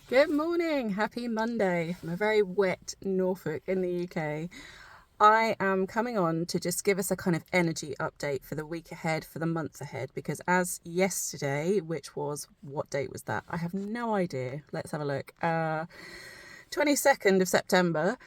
Good morning, happy Monday from a very wet Norfolk in the UK. I am coming on to just give us a kind of energy update for the week ahead, for the month ahead, because as yesterday, which was, what date was that? I have no idea. Let's have a look. 22nd of September,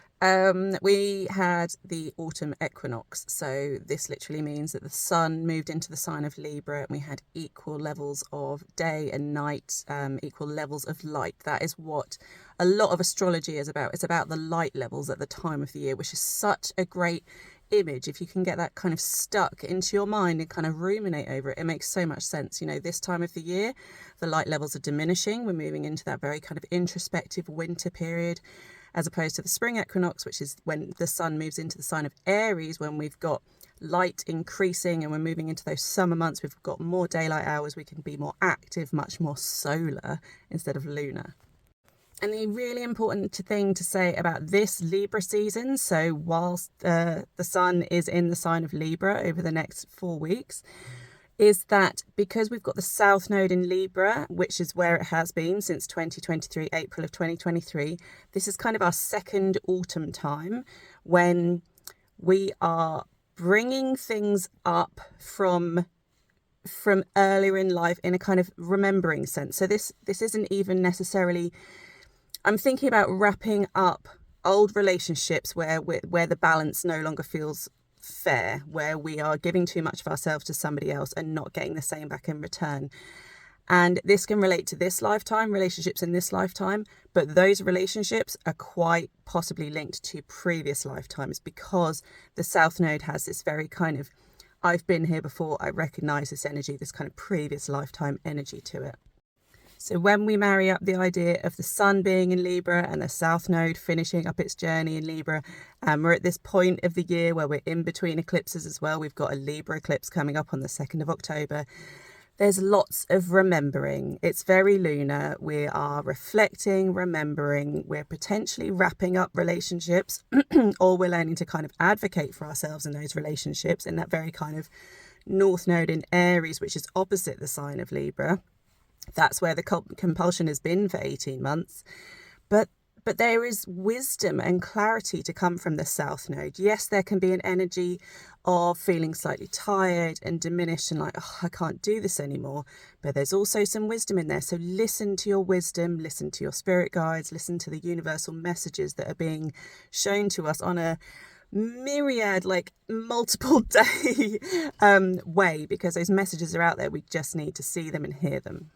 we had the autumn equinox. So this literally means that the sun moved into the sign of Libra and we had equal levels of day and night, equal levels of light. That is what a lot of astrology is about. It's about the light levels at the time of the year, which is such a great image. If you can get that kind of stuck into your mind and kind of ruminate over it, it makes so much sense. This time of the year, the light levels are diminishing. We're moving into that very kind of introspective winter period, as opposed to the spring equinox, which is when the sun moves into the sign of Aries, when we've got light increasing and we're moving into those summer months. We've got more daylight hours. We can be more active, much more solar instead of lunar. And the really important thing to say about this Libra season, so whilst the sun is in the sign of Libra over the next 4 weeks, is that because we've got the South Node in Libra, which is where it has been since 2023, April of 2023, this is kind of our second autumn time when we are bringing things up from earlier in life in a kind of remembering sense. So this isn't even necessarily, I'm thinking about wrapping up old relationships where the balance no longer feels fair, where we are giving too much of ourselves to somebody else and not getting the same back in return. And this can relate to this lifetime, relationships in this lifetime, but those relationships are quite possibly linked to previous lifetimes because the South Node has this very kind of, I've been here before, I recognize this energy, this kind of previous lifetime energy to it. So when we marry up the idea of the sun being in Libra and the South Node finishing up its journey in Libra, we're at this point of the year where we're in between eclipses as well. We've got a Libra eclipse coming up on the 2nd of October. There's lots of remembering. It's very lunar. We are reflecting, remembering. We're potentially wrapping up relationships or we're learning to kind of advocate for ourselves in those relationships in that very kind of North Node in Aries, which is opposite the sign of Libra. That's where the compulsion has been for 18 months. But there is wisdom and clarity to come from the South Node. Yes, there can be an energy of feeling slightly tired and diminished and like, oh, I can't do this anymore. But there's also some wisdom in there. So listen to your wisdom, listen to your spirit guides, listen to the universal messages that are being shown to us on a myriad, like multiple day way, because those messages are out there. We just need to see them and hear them.